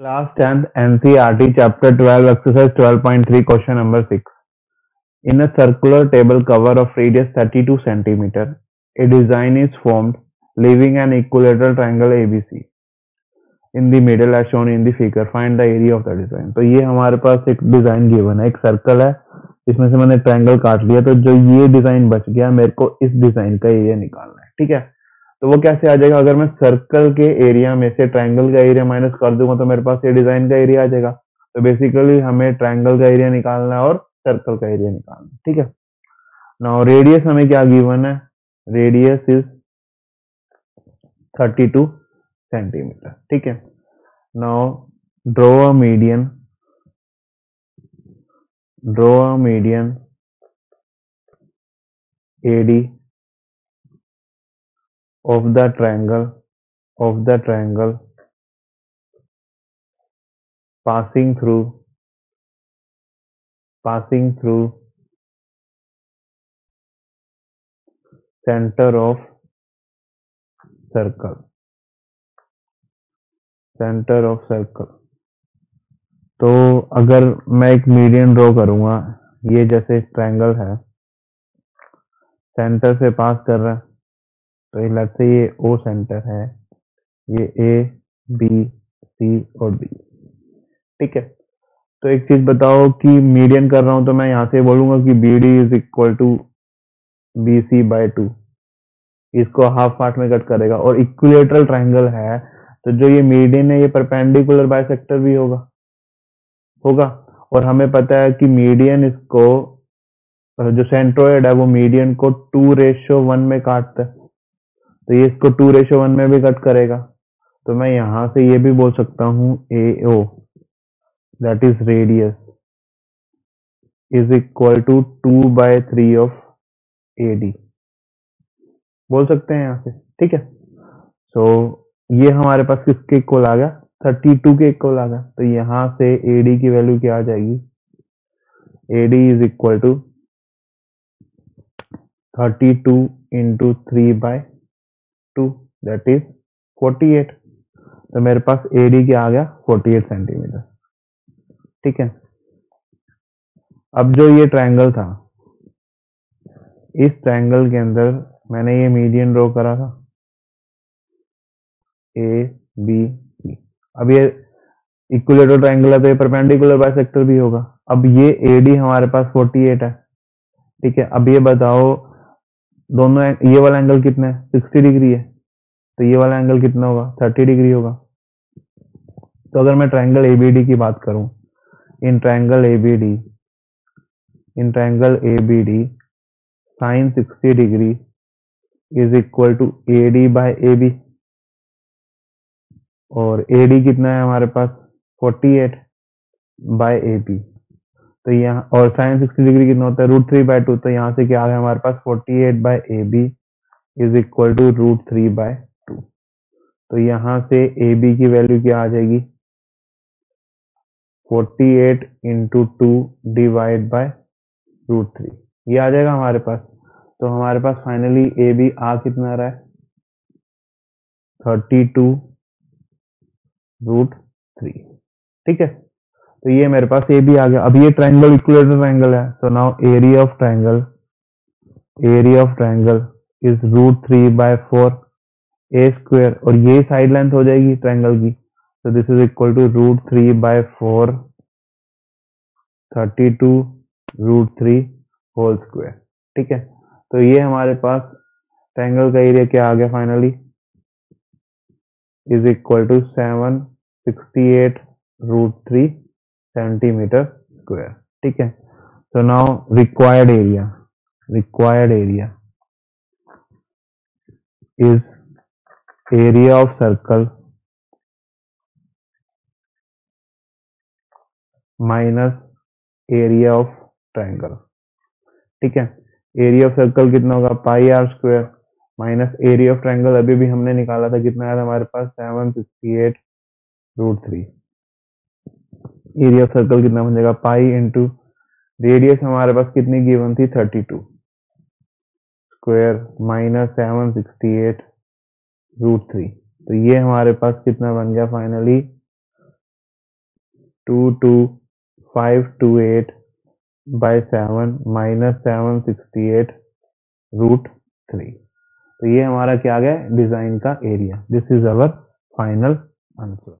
Class 10th NCERT Chapter 12 Exercise 12.3 Question number 6. In a circular table cover of radius 32 cm, a design is formed leaving an equilateral triangle ABC. In the middle as shown in the figure, find the area of the design. तो ये हमारे पास एक design given है, एक circle है, इसमें से मैंने ट्रायंगल काट लिया, तो जो ये डिजाइन बच गया मेरे को इस डिजाइन का एरिया निकालना है। ठीक है, तो वो कैसे आ जाएगा? अगर मैं सर्कल के एरिया में से ट्रायंगल का एरिया माइनस कर दूंगा तो मेरे पास ये डिजाइन का एरिया आ जाएगा। तो बेसिकली हमें ट्रायंगल का एरिया निकालना है और सर्कल का एरिया निकालना है। ठीक है, नाउ रेडियस हमें क्या गिवन है? Radius is 32 centimetre. ठीक है, now draw a median AD of the triangle passing through center of circle। तो अगर मैं एक मीडियन ड्रॉ करूंगा, ये जैसे ट्रायंगल है, सेंटर से पास कर रहा है, तो लेट्स से ये O सेंटर है, ये A B C और D। ठीक है, तो एक चीज बताओ कि मीडियन कर रहा हूं तो मैं यहां से बोलूंगा कि BD is equal to BC by 2, इसको हाफ पार्ट में कट करेगा। और इक्विलेटरल ट्रायंगल है तो जो ये मीडियन है ये परपेंडिकुलर बाइसेक्टर भी होगा। और हमें पता है कि मीडियन इसको, जो सेंट्रोइड है वो मीडियन को 2:1 में काटता है, तो ये इसको 2:1 में भी कट करेगा। तो मैं यहां से ये भी बोल सकता हूं AO that is radius is equal to 2/3 of AD बोल सकते हैं यहां से। ठीक है, सो ये हमारे पास किसके इक्वल आ गया? 32 के इक्वल आ गया। तो यहां से AD की वैल्यू क्या आ जाएगी? AD is equal to 32 into 3/2 that is 48। तो मेरे पास AD क्या आ गया? 48 सेंटीमीटर। ठीक है, अब जो ये ट्रायंगल था, इस ट्रायंगल के अंदर मैंने ये मीडियन ड्रॉ करा था ABC। अब ये इक्विलेटरल ट्रायंगल है तो ये परपेंडिकुलर बाइसेक्टर भी होगा। अब ये AD हमारे पास 48 है। ठीक है, अब ये बताओ दोनों ये वाला एंगल कितना है? 60 डिग्री है, तो ये वाला एंगल कितना होगा? 30 डिग्री होगा। तो अगर मैं ट्रायंगल ABD की बात करूं, in triangle ABD sine 60 degree is equal to AD by AB। और AD कितना है हमारे पास? 48 बाय AB। तो यहाँ और साइन 60 डिग्री कितना होता है? √3/2। तो यहाँ से क्या आ गया हमारे पास? 48 by AB is equal to √3/2। तो यहाँ से AB की वैल्यू क्या आ जाएगी? 48 इंटू 2 डिवाइड बाय √3, ये आ जाएगा हमारे पास। तो हमारे पास फाइनली AB आ कितना रहा है? 32√3। ठीक है, तो ये मेरे पास AB आ गया। अब ये ट्रायंगल इक्विलेटरल ट्रायंगल है, तो now area of triangle is √3/4 A square, और ये साइड लेंथ हो जाएगी ट्रायंगल की। तो this is equal to √3/4 32√3 whole square. ठीक है, तो ये हमारे पास ट्रायंगल का एरिया क्या आ गया finally? Is equal to 768√3 centimetre square. ठीक है, so now required area is area of circle minus area of triangle। ठीक है, एरिया ऑफ सर्कल कितना होगा? πr² minus area of triangle अभी भी हमने निकाला था, कितना आया हमारे पास? 768√3। एरिया ऑफ सर्कल कितना बन जाएगा? पाई इंटू रेडियस हमारे पास कितनी गिवन थी? 32 स्क्वायर माइनस 768√3। तो ये हमारे पास कितना बन गया फाइनली? 22,528 by 7 minus 768 root 3। तो ये हमारा क्या आ गया डिजाइन का area. This is our final answer.